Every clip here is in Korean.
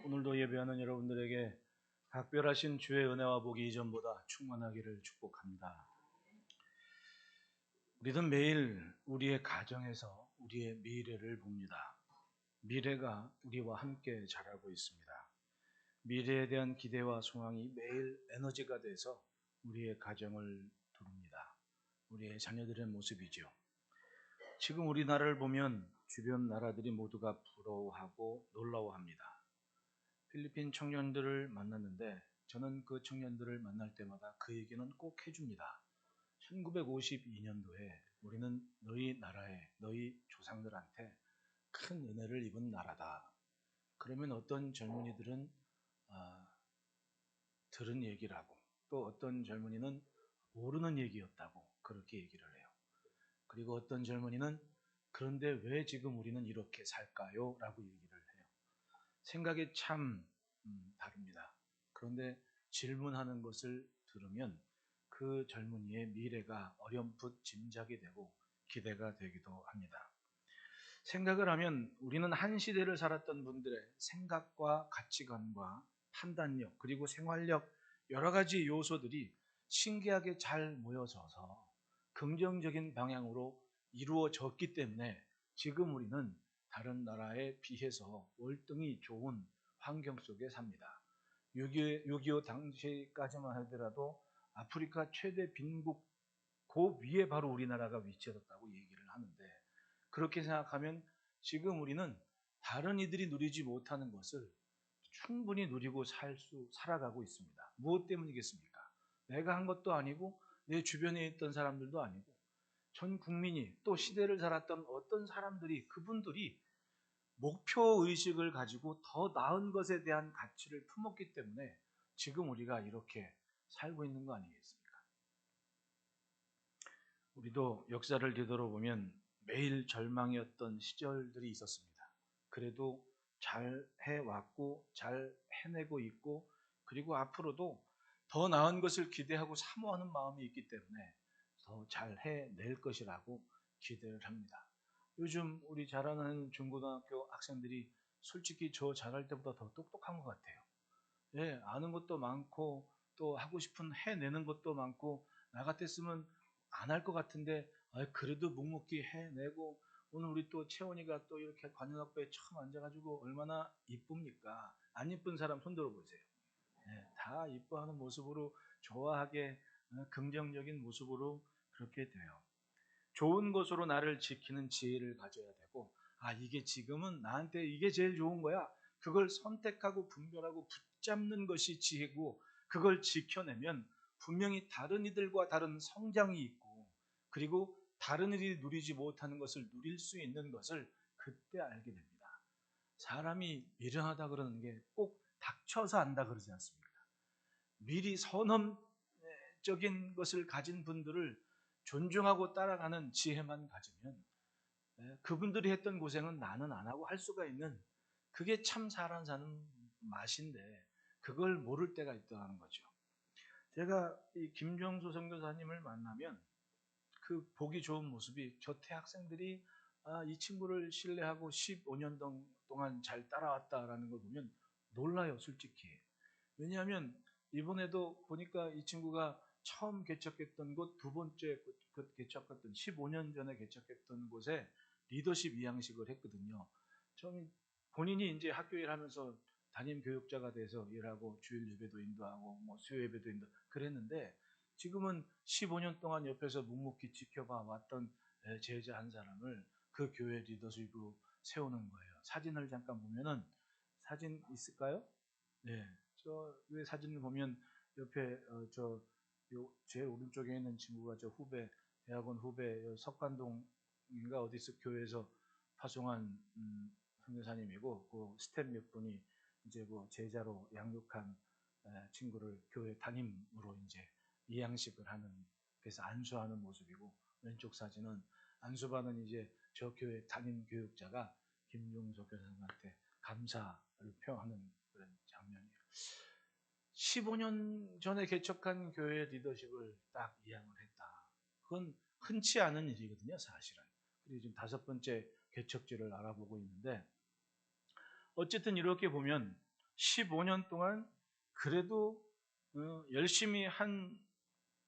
오늘도 예배하는 여러분들에게 각별하신 주의 은혜와 복이 이전보다 충만하기를 축복합니다. 우리는 매일 우리의 가정에서 우리의 미래를 봅니다. 미래가 우리와 함께 자라고 있습니다. 미래에 대한 기대와 소망이 매일 에너지가 돼서 우리의 가정을 두릅니다. 우리의 자녀들의 모습이죠. 지금 우리나라를 보면 주변 나라들이 모두가 부러워하고 놀라워합니다. 필리핀 청년들을 만났는데 저는 그 청년들을 만날 때마다 그 얘기는 꼭 해줍니다. 1952년도에 우리는 너희 나라에, 너희 조상들한테 큰 은혜를 입은 나라다. 그러면 어떤 젊은이들은 들은 얘기라고, 또 어떤 젊은이는 모르는 얘기였다고 그렇게 얘기를 해요. 그리고 어떤 젊은이는 그런데 왜 지금 우리는 이렇게 살까요? 라고 얘기를 해요. 생각이 참 다릅니다. 그런데 질문하는 것을 들으면 그 젊은이의 미래가 어렴풋 짐작이 되고 기대가 되기도 합니다. 생각을 하면 우리는 한 시대를 살았던 분들의 생각과 가치관과 판단력 그리고 생활력 여러 가지 요소들이 신기하게 잘 모여져서 긍정적인 방향으로 이루어졌기 때문에 지금 우리는 다른 나라에 비해서 월등히 좋은 환경 속에 삽니다. 6.25 당시까지만 하더라도 아프리카 최대 빈국 그 위에 바로 우리나라가 위치했다고 얘기를 하는데, 그렇게 생각하면 지금 우리는 다른 이들이 누리지 못하는 것을 충분히 누리고 살아가고 있습니다. 무엇 때문이겠습니까? 내가 한 것도 아니고 내 주변에 있던 사람들도 아니고 전 국민이, 또 시대를 살았던 어떤 사람들이, 그분들이 목표의식을 가지고 더 나은 것에 대한 가치를 품었기 때문에 지금 우리가 이렇게 살고 있는 거 아니겠습니까? 우리도 역사를 되돌아보면 매일 절망이었던 시절들이 있었습니다. 그래도 잘 해왔고 잘 해내고 있고, 그리고 앞으로도 더 나은 것을 기대하고 사모하는 마음이 있기 때문에 더 잘 해낼 것이라고 기대를 합니다. 요즘 우리 자라는 중고등학교 학생들이 솔직히 저 자랄 때보다 더 똑똑한 것 같아요. 예, 아는 것도 많고 또 하고 싶은 해내는 것도 많고, 나 같았으면 안 할 것 같은데 그래도 묵묵히 해내고, 오늘 우리 또 채원이가 또 이렇게 관현악부에 처음 앉아가지고 얼마나 이쁩니까? 안 이쁜 사람 손 들어보세요. 예, 다 이뻐하는 모습으로, 좋아하게 긍정적인 모습으로 그렇게 돼요. 좋은 것으로 나를 지키는 지혜를 가져야 되고, 이게 지금은 나한테 이게 제일 좋은 거야. 그걸 선택하고 분별하고 붙잡는 것이 지혜고, 그걸 지켜내면 분명히 다른 이들과 다른 성장이 있고, 그리고 다른 이들이 누리지 못하는 것을 누릴 수 있는 것을 그때 알게 됩니다. 사람이 미련하다 그러는 게 꼭 닥쳐서 안다 그러지 않습니까? 미리 선험적인 것을 가진 분들을 존중하고 따라가는 지혜만 가지면 그분들이 했던 고생은 나는 안 하고 할 수가 있는, 그게 참 사는 맛인데 그걸 모를 때가 있다는 거죠. 제가 이 김정수 선교사님을 만나면 그 보기 좋은 모습이, 곁에 학생들이 이 친구를 신뢰하고 15년 동안 잘 따라왔다라는 걸 보면 놀라요, 솔직히. 왜냐하면 이번에도 보니까 이 친구가 처음 개척했던 곳, 두 번째 개척했던 15년 전에 개척했던 곳에 리더십 이양식을 했거든요. 처음 본인이 이제 학교 일하면서 담임 교육자가 돼서 일하고 주일 예배도 인도하고 뭐 수요 예배도 인도 그랬는데, 지금은 15년 동안 옆에서 묵묵히 지켜봐 왔던 제자 한 사람을 그 교회 리더십으로 세우는 거예요. 사진을 잠깐 보면은, 사진 있을까요? 네, 저 왜 사진을 보면 옆에 제 오른쪽에 있는 친구가 저 후배, 대학원 후배 석관동인가 어디서 교회에서 파송한 선교사님이고, 그 스텝 몇 분이 이제 그 제자로 양육한 친구를 교회 담임으로 이제 이양식을 하는, 그래서 안수하는 모습이고, 왼쪽 사진은 안수받은 이제 저 교회 담임 교육자가 김종석 교사님한테 감사를 표하는 그런 장면이에요. 15년 전에 개척한 교회 리더십을 딱 이양을 했다. 그건 흔치 않은 일이거든요, 사실은. 그리고 지금 5번째 개척지를 알아보고 있는데, 어쨌든 이렇게 보면 15년 동안 그래도 열심히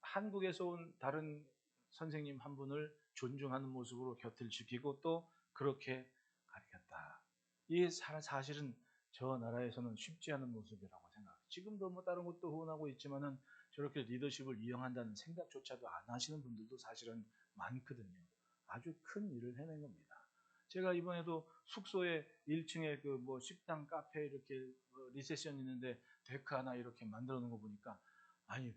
한국에서 온 다른 선생님 한 분을 존중하는 모습으로 곁을 지키고 또 그렇게 가르쳤다. 이 사실은 저 나라에서는 쉽지 않은 모습이라고 생각해요. 지금도 뭐 다른 것도 후원하고 있지만은 저렇게 리더십을 이용한다는 생각조차도 안 하시는 분들도 사실은 많거든요. 아주 큰 일을 해낸 겁니다. 제가 이번에도 숙소에 1층에 그 뭐 식당, 카페 이렇게 리셉션 있는데 데크 하나 이렇게 만들어 놓은 거 보니까 아니,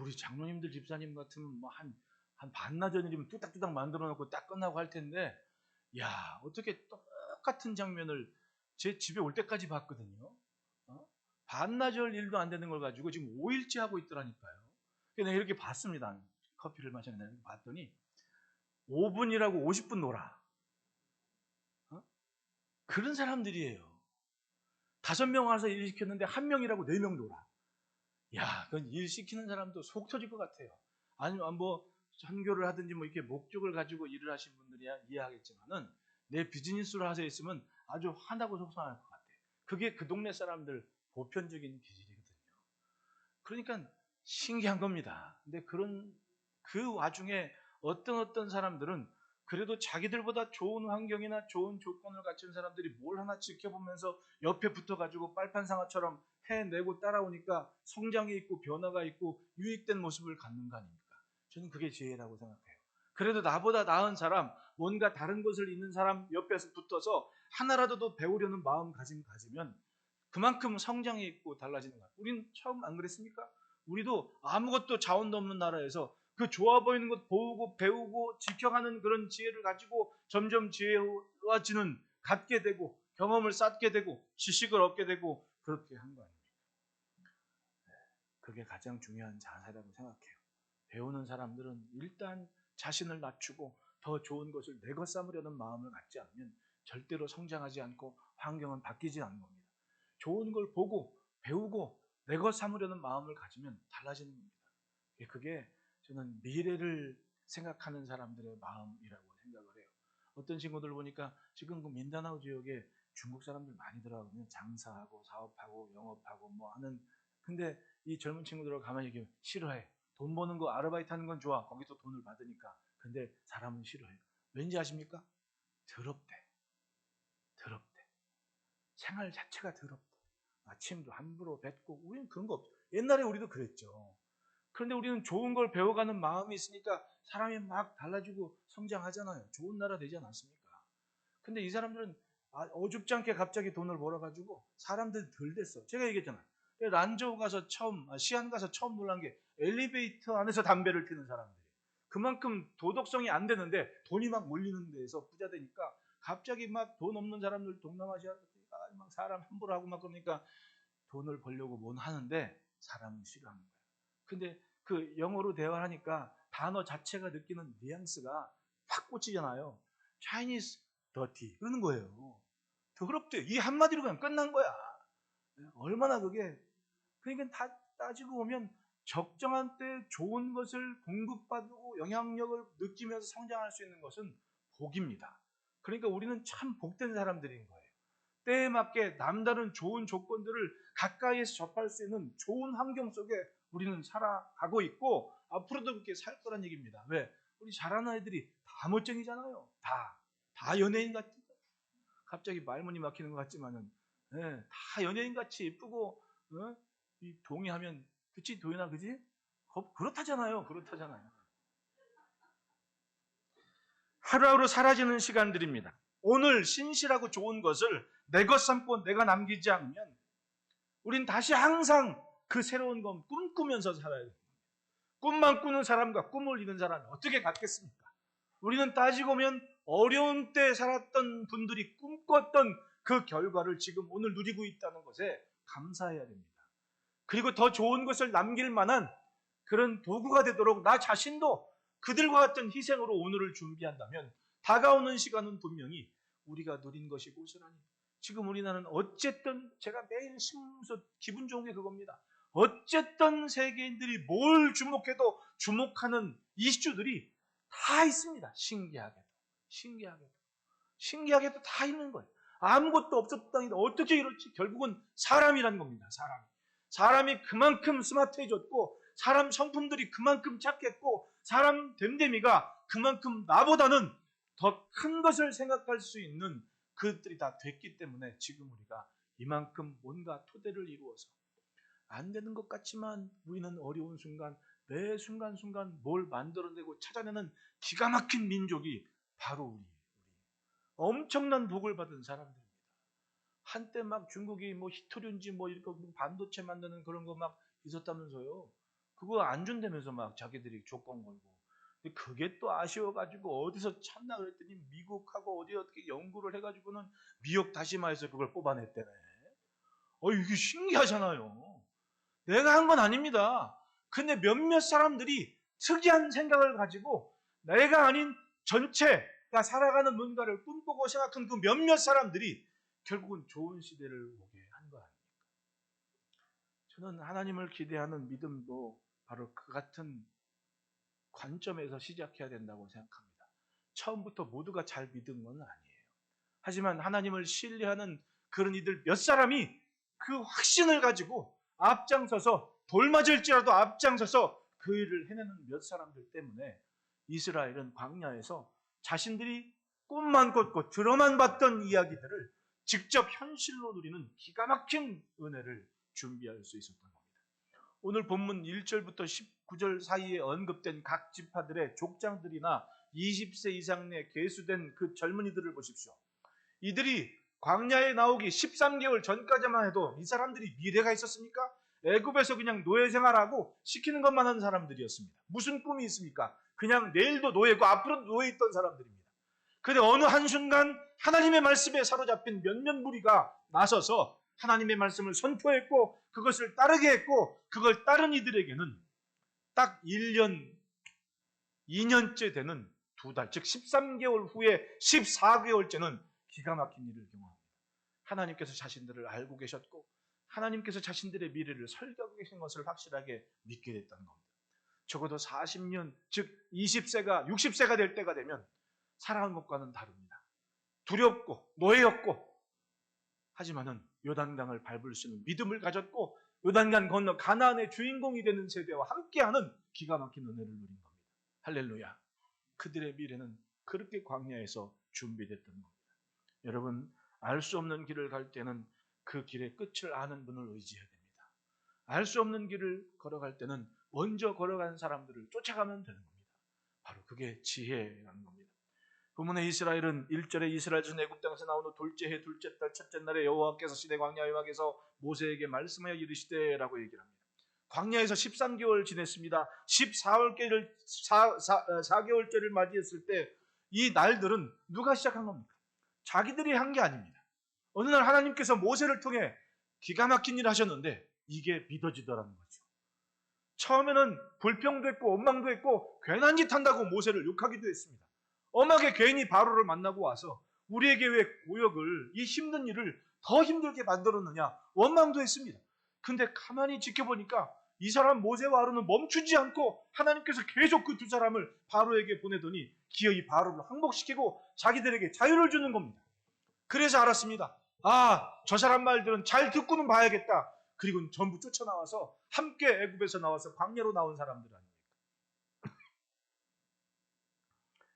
우리 장로님들 집사님 같으면 뭐 한 반나절이면 뚝딱뚝딱 만들어 놓고 딱 끝나고 할 텐데, 야, 어떻게 똑같은 장면을 제 집에 올 때까지 봤거든요. 반나절 일도 안 되는 걸 가지고 지금 5일째 하고 있더라니까요. 그래서 내가 이렇게 봤습니다. 커피를 마셨는데 봤더니 5분이라고 50분 놀아. 그런 사람들이에요. 5명 와서 일 시켰는데 1명이라고 4명 놀아. 야, 그건 일 시키는 사람도 속 터질 것 같아요. 아니면 뭐 선교를 하든지 뭐 이렇게 목적을 가지고 일을 하신 분들이야 이해하겠지만은 내 비즈니스로 하서 있으면 아주 화나고 속상할 것 같아요. 그게 그 동네 사람들 보편적인 기질이거든요. 그러니까 신기한 겁니다. 근데 그 와중에 어떤 사람들은 그래도 자기들보다 좋은 환경이나 좋은 조건을 갖춘 사람들이 뭘 하나 지켜보면서 옆에 붙어가지고 빨판상아처럼 해내고 따라오니까 성장이 있고 변화가 있고 유익된 모습을 갖는 거 아닙니까? 저는 그게 지혜라고 생각해요. 그래도 나보다 나은 사람, 뭔가 다른 것을 있는 사람 옆에서 붙어서 하나라도 더 배우려는 마음가짐 가지면 그만큼 성장이 있고 달라지는 거예요. 우리는 처음 안 그랬습니까? 우리도 아무것도 자원도 없는 나라에서 그 좋아 보이는 것 보고 배우고 지켜가는 그런 지혜를 가지고 점점 지혜로워지는 갖게 되고 경험을 쌓게 되고 지식을 얻게 되고 그렇게 한 거 아닙니까? 그게 가장 중요한 자세라고 생각해요. 배우는 사람들은 일단 자신을 낮추고 더 좋은 것을 내것 삼으려는 마음을 갖지 않으면 절대로 성장하지 않고 환경은 바뀌지 않는 겁니다. 좋은 걸 보고 배우고 내것 삼으려는 마음을 가지면 달라지는 겁니다. 그게 저는 미래를 생각하는 사람들의 마음이라고 생각을 해요. 어떤 친구들 보니까 지금 그 민다나오 지역에 중국 사람들 많이 들어가거든요. 장사하고 사업하고 영업하고 뭐 하는. 근데 이 젊은 친구들하고 가만히 얘기하면 싫어해. 돈 버는 거 아르바이트 하는 건 좋아. 거기서 돈을 받으니까. 근데 사람은 싫어해요. 왠지 아십니까? 더럽대. 더럽대. 생활 자체가 더럽대. 아침도 함부로 뱉고 우리는 그런 거 없죠. 옛날에 우리도 그랬죠. 그런데 우리는 좋은 걸 배워가는 마음이 있으니까 사람이 막 달라지고 성장하잖아요. 좋은 나라 되지 않았습니까? 근데 이 사람들은 어줍지 않게 갑자기 돈을 벌어가지고 사람들 덜 됐어. 제가 얘기했잖아요. 란저우 가서 시안 가서 처음 놀란 게 엘리베이터 안에서 담배를 피는 사람들이. 그만큼 도덕성이 안 되는데 돈이 막 몰리는 데에서 부자 되니까 갑자기 막 돈 없는 사람들 동남아시아 막 사람 함부로 하고 막 그러니까 돈을 벌려고 뭔 하는데 사람은 싫어하는 거예요. 근데 그 영어로 대화를 하니까 단어 자체가 느끼는 뉘앙스가 확 꽂히잖아요. Chinese dirty 그러는 거예요. 더럽대. 이 한마디로 그냥 끝난 거야. 얼마나 그게. 그러니까 다 따지고 보면 적정한 때 좋은 것을 공급받고 영향력을 느끼면서 성장할 수 있는 것은 복입니다. 그러니까 우리는 참 복된 사람들인 거예요. 때에 맞게 남다른 좋은 조건들을 가까이에서 접할 수 있는 좋은 환경 속에 우리는 살아가고 있고 앞으로도 그렇게 살 거란 얘기입니다. 왜? 우리 잘하는 애들이 다 멋쟁이잖아요. 다 연예인 같지. 갑자기 말문이 막히는 것 같지만은 다 연예인 같이 예쁘고 이 동의하면 그치 도연아 그지? 그렇다잖아요. 하루하루 사라지는 시간들입니다. 오늘 신실하고 좋은 것을 내 것 삼고 내가 남기지 않으면 우린 다시 항상 그 새로운 건 꿈꾸면서 살아야 됩니다. 꿈만 꾸는 사람과 꿈을 이룬 사람이 어떻게 같겠습니까? 우리는 따지고 보면 어려운 때 살았던 분들이 꿈꿨던 그 결과를 지금 오늘 누리고 있다는 것에 감사해야 됩니다. 그리고 더 좋은 것을 남길 만한 그런 도구가 되도록 나 자신도 그들과 같은 희생으로 오늘을 준비한다면 다가오는 시간은 분명히 우리가 누린 것이 고스란히 지금 우리나라는 어쨌든 제가 매일 신문에서 기분 좋은 게 그겁니다. 어쨌든 세계인들이 뭘 주목해도 주목하는 이슈들이 다 있습니다. 신기하게도 다 있는 거예요. 아무것도 없었던 땅인데 어떻게 이럴지. 결국은 사람이란 겁니다. 사람이 그만큼 스마트해졌고, 사람 성품들이 그만큼 착했고, 사람 됨됨이가 그만큼 나보다는 더 큰 것을 생각할 수 있는 그것들이 다 됐기 때문에 지금 우리가 이만큼 뭔가 토대를 이루어서 안 되는 것 같지만 우리는 어려운 순간, 매 순간순간 뭘 만들어내고 찾아내는 기가 막힌 민족이 바로 우리예요. 엄청난 복을 받은 사람들입니다. 한때 막 중국이 뭐 히토류인지 뭐 이렇게 반도체 만드는 그런 거 막 있었다면서요. 그거 안 준다면서 막 자기들이 조건 걸고. 근데 그게 또 아쉬워가지고 어디서 찾나 그랬더니 미국하고 어떻게 연구를 해가지고는 미역 다시마에서 그걸 뽑아냈대네. 이게 신기하잖아요. 내가 한 건 아닙니다. 근데 몇몇 사람들이 특이한 생각을 가지고 내가 아닌 전체가 살아가는 뭔가를 꿈꾸고 생각한 그 몇몇 사람들이 결국은 좋은 시대를 오게 한 거 아닙니까? 저는 하나님을 기대하는 믿음도 바로 그 같은 관점에서 시작해야 된다고 생각합니다. 처음부터 모두가 잘 믿은 건 아니에요. 하지만 하나님을 신뢰하는 그런 이들 몇 사람이 그 확신을 가지고 앞장서서 돌맞을지라도 앞장서서 그 일을 해내는 몇 사람들 때문에 이스라엘은 광야에서 자신들이 꿈만 꿨고 들어만 봤던 이야기들을 직접 현실로 누리는 기가 막힌 은혜를 준비할 수 있었던 겁니다. 오늘 본문 1절부터 19절 사이에 언급된 각 지파들의 족장들이나 20세 이상 내 계수된 그 젊은이들을 보십시오. 이들이 광야에 나오기 13개월 전까지만 해도 이 사람들이 미래가 있었습니까? 애굽에서 그냥 노예 생활하고 시키는 것만 하는 사람들이었습니다. 무슨 꿈이 있습니까? 그냥 내일도 노예고 앞으로도 노예 있던 사람들입니다. 그런데 어느 한순간 하나님의 말씀에 사로잡힌 몇몇 무리가 나서서 하나님의 말씀을 선포했고 그것을 따르게 했고 그걸 따른 이들에게는 딱 1년, 2년째 되는 두 달, 즉 13개월 후에 14개월째는 기가 막힌 일을 경험합니다. 하나님께서 자신들을 알고 계셨고 하나님께서 자신들의 미래를 설계하고 계신 것을 확실하게 믿게 됐다는 겁니다. 적어도 40년, 즉 20세가 60세가 될 때가 되면 살아온 것과는 다릅니다. 두렵고 노예였고 하지만은 요단강을 밟을 수 있는 믿음을 가졌고 요단강 건너 가나안의 주인공이 되는 세대와 함께하는 기가 막힌 은혜를 누린 겁니다. 할렐루야. 그들의 미래는 그렇게 광야에서 준비됐던 겁니다. 여러분, 알 수 없는 길을 갈 때는 그 길의 끝을 아는 분을 의지해야 됩니다. 알 수 없는 길을 걸어갈 때는 먼저 걸어간 사람들을 쫓아가면 되는 겁니다. 바로 그게 지혜라는 겁니다. 본문의 이스라엘은 1절에 이스라엘에서 애굽 땅에서 나온 후 둘째 해 둘째 달 첫째 날에 여호와께서 시내 광야 외막에서 모세에게 말씀하여 이르시되라고 얘기를 합니다. 광야에서 13개월 지냈습니다. 4개월째를 맞이했을 때 이 날들은 누가 시작한 겁니까? 자기들이 한 게 아닙니다. 어느 날 하나님께서 모세를 통해 기가 막힌 일을 하셨는데 이게 믿어지더라는 거죠. 처음에는 불평도 했고 원망도 했고 괜한 짓 한다고 모세를 욕하기도 했습니다. 엄하게 괜히 바로를 만나고 와서 우리에게 왜 고역을, 이 힘든 일을 더 힘들게 만들었느냐 원망도 했습니다. 근데 가만히 지켜보니까 이 사람 모세와 아론은 멈추지 않고 하나님께서 계속 그 두 사람을 바로에게 보내더니 기어이 바로를 항복시키고 자기들에게 자유를 주는 겁니다. 그래서 알았습니다. 저 사람 말들은 잘 듣고는 봐야겠다. 그리고 전부 쫓아나와서 함께 애굽에서 나와서 광야로 나온 사람들 아닙니까?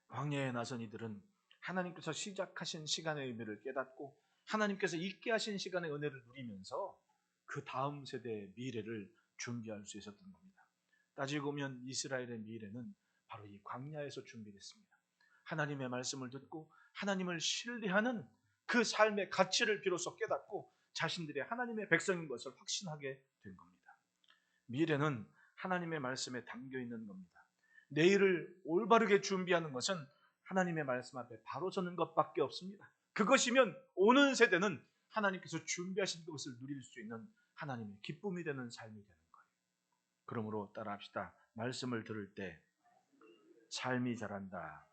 광야에 나선 이들은 하나님께서 시작하신 시간의 의미를 깨닫고 하나님께서 있게 하신 시간의 은혜를 누리면서 그 다음 세대의 미래를 준비할 수 있었던 겁니다. 따지고 보면 이스라엘의 미래는 바로 이 광야에서 준비됐습니다. 하나님의 말씀을 듣고 하나님을 신뢰하는 그 삶의 가치를 비로소 깨닫고 자신들이 하나님의 백성인 것을 확신하게 된 겁니다. 미래는 하나님의 말씀에 담겨 있는 겁니다. 내일을 올바르게 준비하는 것은 하나님의 말씀 앞에 바로 서는 것밖에 없습니다. 그것이면 오는 세대는 하나님께서 준비하신 것을 누릴 수 있는 하나님의 기쁨이 되는 삶이 되는 거예요. 그러므로 따라합시다. 말씀을 들을 때 삶이 자란다.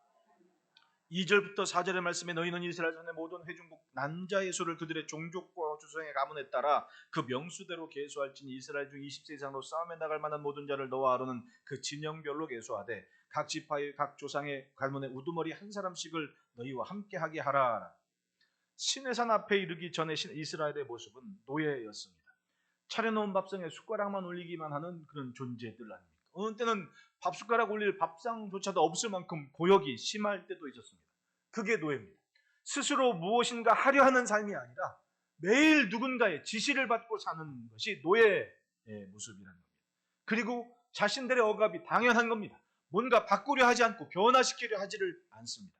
2절부터 4절의 말씀에 너희는 이스라엘 전의 모든 회중국 남자의 수를 그들의 종족과 주성의 가문에 따라 그 명수대로 계수할지니 이스라엘 중 20세 이상으로 싸움에 나갈 만한 모든 자를 너와 아론은 그 진영별로 계수하되 각 지파의 각 조상의 가문의 우두머리 한 사람씩을 너희와 함께 하게 하라. 시내산 앞에 이르기 전에 이스라엘의 모습은 노예였습니다. 차려놓은 밥상에 숟가락만 올리기만 하는 그런 존재들 아닙니까? 어느 때는 밥 숟가락 올릴 밥상조차도 없을 만큼 고역이 심할 때도 있었습니다. 그게 노예입니다. 스스로 무엇인가 하려 하는 삶이 아니라 매일 누군가의 지시를 받고 사는 것이 노예의 모습이라는 겁니다. 그리고 자신들의 억압이 당연한 겁니다. 뭔가 바꾸려 하지 않고 변화시키려 하지를 않습니다.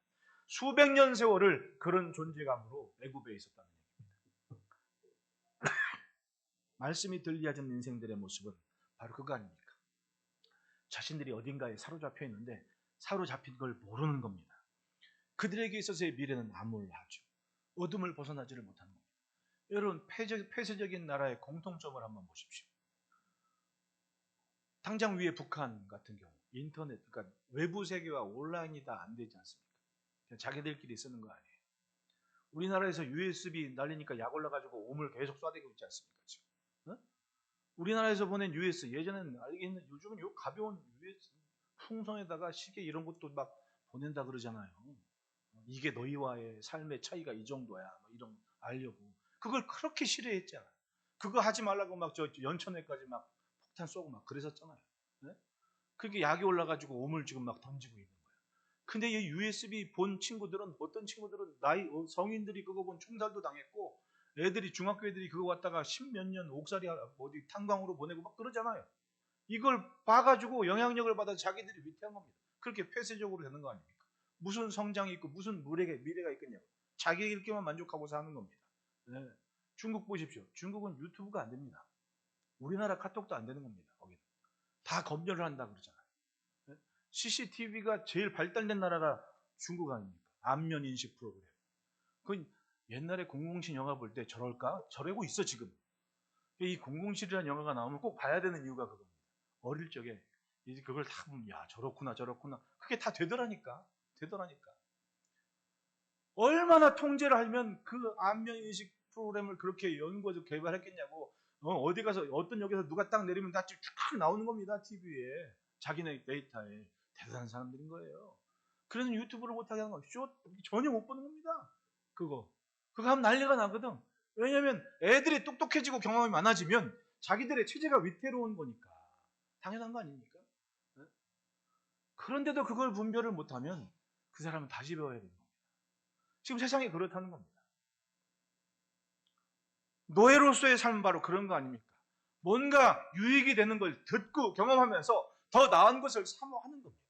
수백 년 세월을 그런 존재감으로 애굽에 있었다는 얘기입니다. 말씀이 들리하는 인생들의 모습은 바로 그거 아닙니까? 자신들이 어딘가에 사로잡혀 있는데 사로잡힌 걸 모르는 겁니다. 그들에게 있어서의 미래는 암울하죠. 어둠을 벗어나지를 못하는 겁니다. 여러분, 폐쇄적인 나라의 공통점을 한번 보십시오. 당장 위에 북한 같은 경우 인터넷, 그러니까 외부 세계와 온라인이 다 안 되지 않습니까? 그냥 자기들끼리 쓰는 거 아니에요. 우리나라에서 USB 날리니까 약 올라가지고 오물 계속 쏴대고 있지 않습니까? 지금? 어? 우리나라에서 보낸 US, 예전에는 알겠는데 요즘은 요 가벼운 US 풍선에다가 시계 이런 것도 막 보낸다 그러잖아요. 이게 너희와의 삶의 차이가 이 정도야. 뭐 이런 거 알려고. 그걸 그렇게 싫어했잖아요. 그거 하지 말라고 막 저 연천에까지 막 폭탄 쏘고 막 그랬었잖아요. 네? 그게 약이 올라가지고 오물 지금 막 던지고 있는 거예요. 근데 이 USB 본 친구들은, 어떤 친구들은 성인들이 그거 본 총살도 당했고, 애들이, 중학교 애들이 그거 갖다가 십몇 년 옥살이 어디 탄광으로 보내고 막 그러잖아요. 이걸 봐가지고 영향력을 받아 자기들이 위태한 겁니다. 그렇게 폐쇄적으로 되는 거 아닙니까? 무슨 성장이 있고 무슨 미래가 있겠냐고. 자기들끼리만 만족하고 사는 겁니다. 네. 중국 보십시오. 중국은 유튜브가 안 됩니다. 우리나라 카톡도 안 되는 겁니다. 거기는 다 검열을 한다 그러잖아요. 네? CCTV가 제일 발달된 나라가 중국 아닙니까? 안면 인식 프로그램. 그건 옛날에 007 영화 볼 때 저럴까? 저러고 있어 지금. 이 007이라는 영화가 나오면 꼭 봐야 되는 이유가 그겁니다. 어릴 적에 이제 그걸 다 보면 야 저렇구나. 그게 다 되더라니까. 얼마나 통제를 하면 그 안면 인식 프로그램을 그렇게 연구해서 개발했겠냐고. 어디 가서 어떤 역에서 누가 딱 내리면 다 쭉 나오는 겁니다. TV에. 자기네 데이터에. 대단한 사람들인 거예요. 그래서 유튜브를 못하게 하는 거예요. 쇼 전혀 못 보는 겁니다. 그거 하면 난리가 나거든. 왜냐하면 애들이 똑똑해지고 경험이 많아지면 자기들의 체제가 위태로운 거니까. 당연한 거 아닙니까? 네? 그런데도 그걸 분별을 못하면 그 사람은 다시 배워야 되는 겁니다. 지금 세상이 그렇다는 겁니다. 노예로서의 삶은 바로 그런 거 아닙니까? 뭔가 유익이 되는 걸 듣고 경험하면서 더 나은 것을 사모하는 겁니다.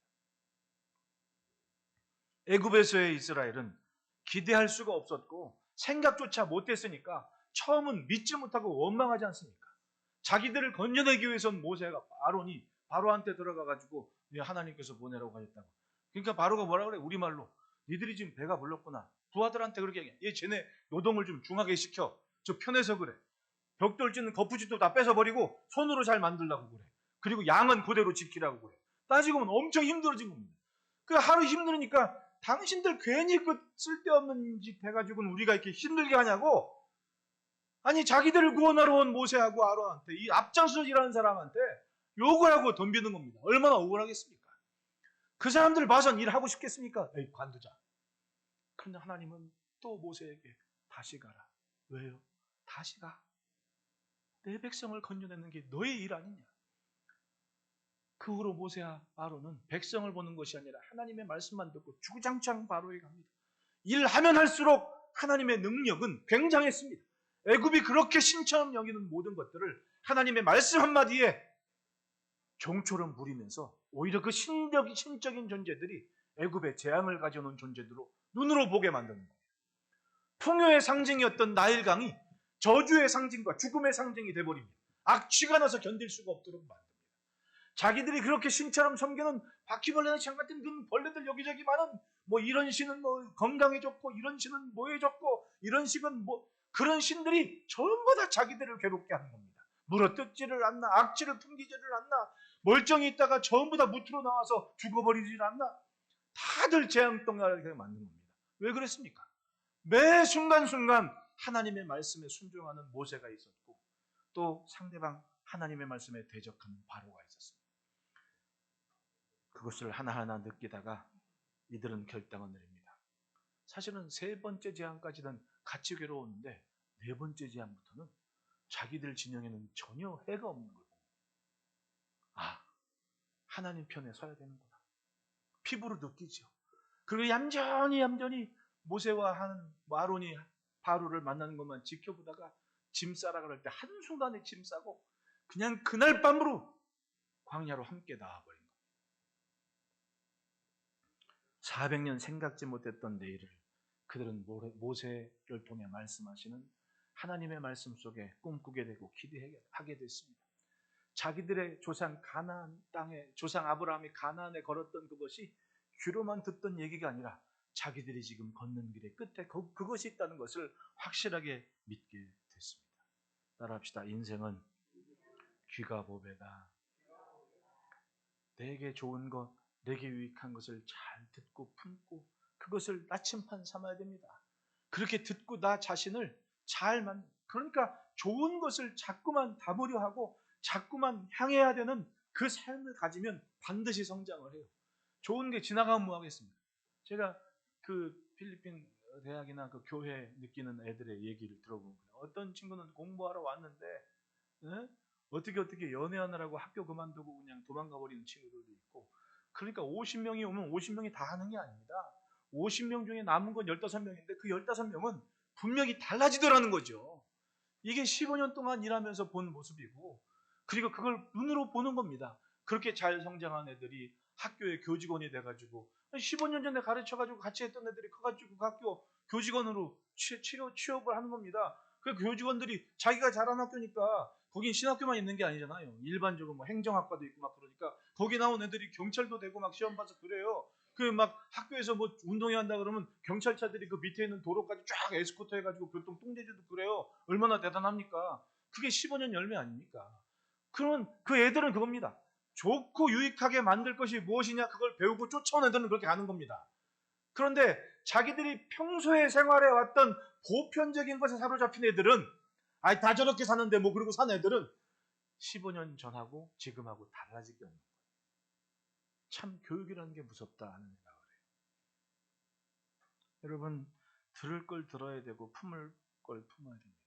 애굽에서의 이스라엘은 기대할 수가 없었고 생각조차 못했으니까 처음은 믿지 못하고 원망하지 않습니까? 자기들을 건져내기 위해서는 모세가 아론이 바로한테 들어가가지고 하나님께서 보내라고 하셨다고. 그러니까 바로가 뭐라 그래? 우리말로 니들이 지금 배가 불렀구나. 부하들한테 그렇게 얘기해. 얘 쟤네 노동을 좀 중하게 시켜. 저 편해서 그래. 벽돌짓는 거푸짓도 다 뺏어버리고 손으로 잘 만들라고 그래. 그리고 양은 그대로 지키라고 그래. 따지고 보면 엄청 힘들어진 겁니다. 그 하루 힘들으니까 당신들 괜히 그 쓸데없는 짓 해가지고는 우리가 이렇게 힘들게 하냐고. 아니 자기들을 구원하러 온 모세하고 아론한테 이 앞장서 일하는 사람한테 욕을 하고 덤비는 겁니다. 얼마나 억울하겠습니까? 그 사람들 봐선 일하고 싶겠습니까? 에이 관두자. 그런데 하나님은 또 모세에게 다시 가라. 왜요? 다시 가. 내 백성을 건져내는 게 너의 일 아니냐. 그 후로 모세와 아론은 백성을 보는 것이 아니라 하나님의 말씀만 듣고 주구장창 바로에 갑니다. 일하면 할수록 하나님의 능력은 굉장했습니다. 애굽이 그렇게 신처럼 여기는 모든 것들을 하나님의 말씀 한마디에 종처럼 부리면서 오히려 그 신적인 존재들이 애굽의 재앙을 가져오는 존재들로 눈으로 보게 만드는 거예요. 풍요의 상징이었던 나일강이 저주의 상징과 죽음의 상징이 돼버립니다. 악취가 나서 견딜 수가 없도록 만듭니다. 자기들이 그렇게 신처럼 섬기는 바퀴벌레나 장 같은 그 벌레들 여기저기 많은 뭐 이런 신은 뭐 건강에 좋고 이런 신은 뭐에 좋고 이런 신은 뭐 그런 신들이 전부 다 자기들을 괴롭게 하는 겁니다. 물어뜯지를 않나, 악취를 풍기지를 않나, 멀쩡히 있다가 전부 다 무트로 나와서 죽어버리질 않나. 다들 재앙덩어리를 만든 겁니다. 왜 그랬습니까? 매 순간순간 하나님의 말씀에 순종하는 모세가 있었고 또 상대방 하나님의 말씀에 대적하는 바로가 있었습니다. 그것을 하나하나 느끼다가 이들은 결단을 내립니다. 사실은 세 번째 재앙까지는 같이 괴로웠는데 네 번째 제안부터는 자기들 진영에는 전혀 해가 없는 걸 보고 하나님 편에 서야 되는구나. 피부로 느끼죠. 그리고 얌전히 모세와 아론이 바로를 만나는 것만 지켜보다가 짐 싸라 그럴 때 한순간에 짐 싸고 그냥 그날 밤으로 광야로 함께 나와버린 겁니다. 400년 생각지 못했던 내일을 그들은 모세를 통해 말씀하시는 하나님의 말씀 속에 꿈꾸게 되고 기대하게 됐습니다. 자기들의 조상 가나안 땅에, 조상 아브라함이 가나안에 걸었던 그것이 귀로만 듣던 얘기가 아니라 자기들이 지금 걷는 길의 끝에 그것이 있다는 것을 확실하게 믿게 됐습니다. 따라합시다. 인생은 귀가 보배다. 내게 좋은 것, 내게 유익한 것을 잘 듣고 품고 그것을 나침판 삼아야 됩니다. 그렇게 듣고 나 자신을 그러니까 좋은 것을 자꾸만 담으려 하고 자꾸만 향해야 되는 그 삶을 가지면 반드시 성장을 해요. 좋은 게 지나가면 뭐 하겠습니까? 제가 그 필리핀 대학이나 그 교회 느끼는 애들의 얘기를 들어보면 어떤 친구는 공부하러 왔는데 어떻게 연애하느라고 학교 그만두고 그냥 도망가 버리는 친구들도 있고, 그러니까 50명이 오면 50명이 다 하는 게 아닙니다. 50명 중에 남은 건 15명인데 그 15명은 분명히 달라지더라는 거죠. 이게 15년 동안 일하면서 본 모습이고, 그리고 그걸 눈으로 보는 겁니다. 그렇게 잘 성장한 애들이 학교의 교직원이 돼가지고 15년 전에 가르쳐가지고 같이 했던 애들이 커가지고 그 학교 교직원으로 취업을 하는 겁니다. 그 교직원들이 자기가 잘한 학교니까 거긴 신학교만 있는 게 아니잖아요. 일반적으로 뭐 행정학과도 있고 막 그러니까 거기 나온 애들이 경찰도 되고 막 시험 봐서 그래요. 그 막 학교에서 뭐 운동회 한다 그러면 경찰차들이 그 밑에 있는 도로까지 쫙 에스코트 해가지고 교통 통제주도 그래요. 얼마나 대단합니까? 그게 15년 열매 아닙니까? 그러면 그 애들은 그겁니다. 좋고 유익하게 만들 것이 무엇이냐 그걸 배우고 쫓아온 애들은 그렇게 가는 겁니다. 그런데 자기들이 평소에 생활해 왔던 보편적인 것에 사로잡힌 애들은 다 저렇게 사는데 뭐 그러고 산 애들은 15년 전하고 지금하고 달라질 게 없는 거예요. 참 교육이라는 게 무섭다 하는 생각을 해요. 여러분, 들을 걸 들어야 되고 품을 걸 품어야 됩니다.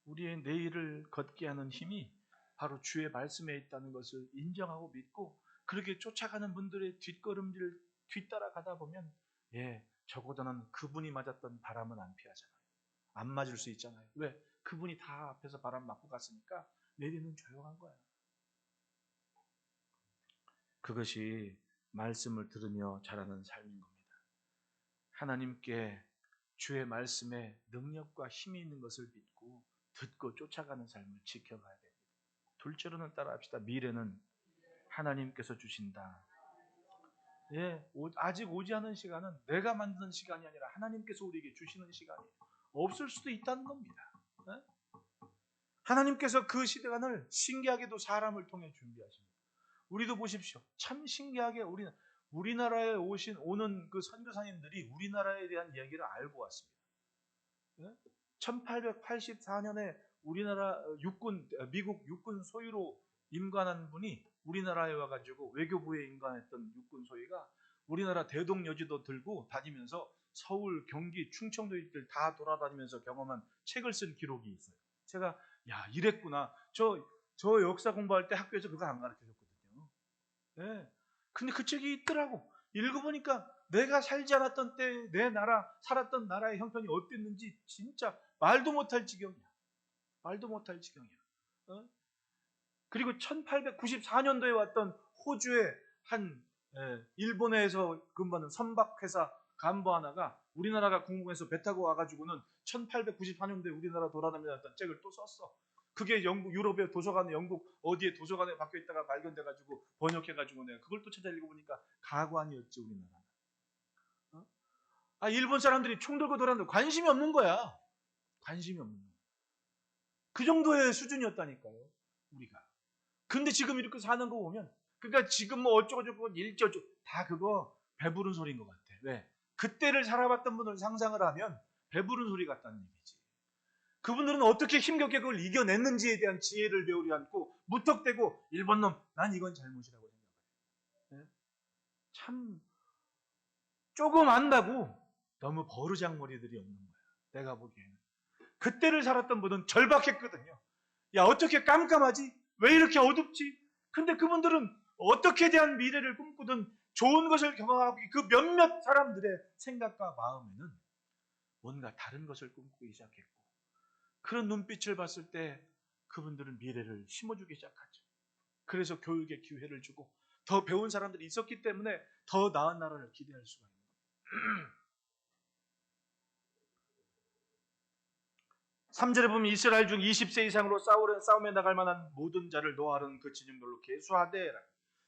우리의 내일을 걷게 하는 힘이 바로 주의 말씀에 있다는 것을 인정하고 믿고 그렇게 쫓아가는 분들의 뒷걸음질을 뒤따라가다 보면 적어도는 그분이 맞았던 바람은 안 피하잖아요. 안 맞을 수 있잖아요. 왜? 그분이 다 앞에서 바람 맞고 갔으니까 내리는 조용한 거야. 그것이 말씀을 들으며 자라는 삶인 겁니다. 하나님께 주의 말씀에 능력과 힘이 있는 것을 믿고 듣고 쫓아가는 삶을 지켜가야 됩니다. 둘째로는 따라합시다. 미래는 하나님께서 주신다. 아직 오지 않은 시간은 내가 만드는 시간이 아니라 하나님께서 우리에게 주시는 시간이에요. 없을 수도 있다는 겁니다. 하나님께서 그 시간을 신기하게도 사람을 통해 준비하십니다. 우리도 보십시오. 참 신기하게 우리나라에 오는 그 선교사님들이 우리나라에 대한 이야기를 알고 왔습니다. 1884년에 우리나라 미국 육군 소유로 임관한 분이 우리나라에 와가지고 외교부에 임관했던 육군 소위가 우리나라 대동여지도 들고 다니면서 서울, 경기, 충청도 일들 다 돌아다니면서 경험한 책을 쓴 기록이 있어요. 제가 이랬구나. 저 역사 공부할 때 학교에서 그거 안 가르쳐줬거든요. 근데 그 책이 있더라고. 읽어보니까 내가 살지 않았던 때 내 나라 살았던 나라의 형편이 어땠는지 진짜 말도 못할 지경이야. 말도 못할 지경이야. 그리고 1894년도에 왔던 호주의 한 일본에서 근무하는 선박회사 간부 하나가 우리나라가 궁금해서 배 타고 와가지고는 1894년도에 우리나라 돌아다니면서 책을 또 썼어. 그게 유럽의 도서관에 영국 어디에 도서관에 박혀 있다가 발견돼가지고 번역해가지고 내가 그걸 또 찾아 읽어보니까 가관이었지 우리나라. 일본 사람들이 총 들고 돌아다니는데 관심이 없는 거야. 관심이 없는 거야. 그 정도의 수준이었다니까요. 우리가. 근데 지금 이렇게 사는 거 보면 그러니까 지금 뭐 어쩌고저쩌고 일저쩌고 다 그거 배부른 소리인 것 같아. 왜? 그때를 살아봤던 분을 상상을 하면 배부른 소리 같다는 얘기지. 그분들은 어떻게 힘겹게 그걸 이겨냈는지에 대한 지혜를 배우려 않고 무턱대고 일본 놈, 난 이건 잘못이라고 생각을 해요. 참 조금 안다고 너무 버르장머리들이 없는 거야. 내가 보기에는. 그때를 살았던 분은 절박했거든요. 야, 어떻게 깜깜하지? 왜 이렇게 어둡지? 근데 그분들은 어떻게 대한 미래를 꿈꾸든 좋은 것을 경험하고 그 몇몇 사람들의 생각과 마음에는 뭔가 다른 것을 꿈꾸기 시작했고, 그런 눈빛을 봤을 때 그분들은 미래를 심어주기 시작하죠. 그래서 교육에 기회를 주고 더 배운 사람들이 있었기 때문에 더 나은 나라를 기대할 수가 있는 겁니다. 3절에 보면 이스라엘 중 20세 이상으로 싸움에 나갈 만한 모든 자를 노아하는 그 지중별로 계수하되,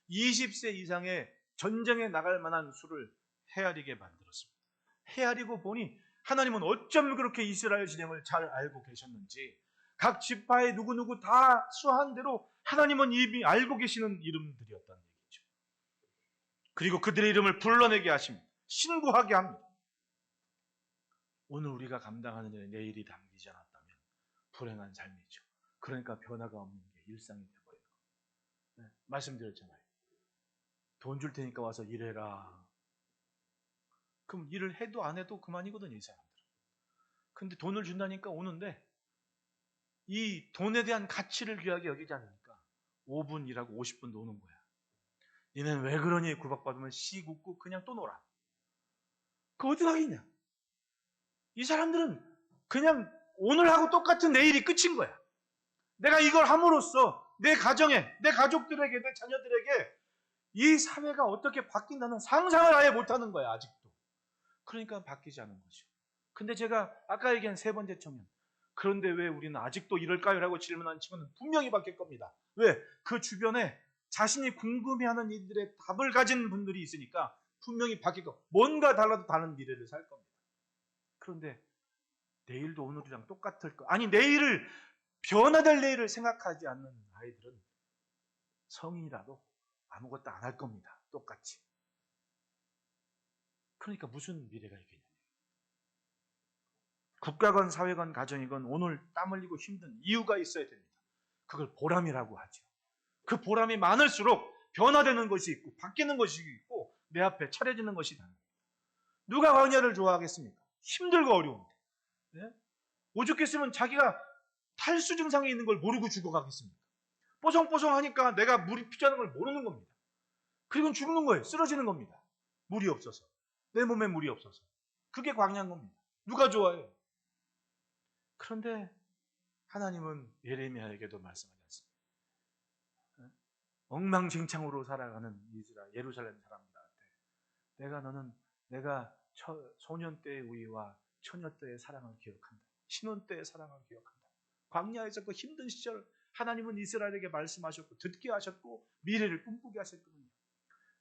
20세 이상의 전쟁에 나갈 만한 수를 헤아리게 만들었습니다. 헤아리고 보니 하나님은 어쩜 그렇게 이스라엘 진영을 잘 알고 계셨는지, 각 지파의 누구누구 다 수한 대로 하나님은 이미 알고 계시는 이름들이었다는 얘기죠. 그리고 그들의 이름을 불러내게 하십니다. 신고하게 합니다. 오늘 우리가 감당하는 일에 내일이 담기지 않았다면 불행한 삶이죠. 그러니까 변화가 없는 게 일상이 되어버린 거예요. 네, 말씀드렸잖아요. 돈 줄 테니까 와서 일해라. 그럼 일을 해도 안 해도 그만이거든요, 이 사람들은. 근데 돈을 준다니까 오는데 이 돈에 대한 가치를 귀하게 여기지 않으니까 5분 일하고 50분 노는 거야. 니는 왜 그러니? 구박받으면 씨 굽고 그냥 또 놀아. 그거 어떻게 하겠냐? 이 사람들은 그냥 오늘하고 똑같은 내일이 끝인 거야. 내가 이걸 함으로써 내 가정에, 내 가족들에게, 내 자녀들에게 이 사회가 어떻게 바뀐다는 상상을 아예 못하는 거야, 아직도. 그러니까 바뀌지 않은 거죠. 근데 제가 아까 얘기한 세 번째 청년, 그런데 왜 우리는 아직도 이럴까요? 라고 질문한 친구는 분명히 바뀔 겁니다. 왜? 그 주변에 자신이 궁금해하는 이들의 답을 가진 분들이 있으니까 분명히 바뀔 거. 뭔가 달라도 다른 미래를 살 겁니다. 그런데 내일도 오늘이랑 똑같을 거. 아니, 내일을, 변화될 내일을 생각하지 않는 아이들은 성인이라도 아무것도 안 할 겁니다. 똑같이. 그러니까 무슨 미래가 있겠냐. 국가건 사회건 가정이건 오늘 땀 흘리고 힘든 이유가 있어야 됩니다. 그걸 보람이라고 하죠. 그 보람이 많을수록 변화되는 것이 있고 바뀌는 것이 있고 내 앞에 차려지는 것이 다릅니다. 누가 광야를 좋아하겠습니까? 힘들고 어려운데. 네? 오죽했으면 자기가 탈수 증상이 있는 걸 모르고 죽어가겠습니까? 뽀송뽀송하니까 내가 물이 필요한 걸 모르는 겁니다. 그리고 죽는 거예요. 쓰러지는 겁니다. 물이 없어서. 내 몸에 물이 없어서. 그게 광야인 겁니다. 누가 좋아해요? 그런데 하나님은 예레미야에게도 말씀하지 않습니다. 엉망진창으로 살아가는 예루살렘 사람들한테 내가 소년 때의 우위와 처녀 때의 사랑을 기억한다. 신혼 때의 사랑을 기억한다. 광야에서 그 힘든 시절 하나님은 이스라엘에게 말씀하셨고 듣게 하셨고 미래를 꿈꾸게 하셨거든요.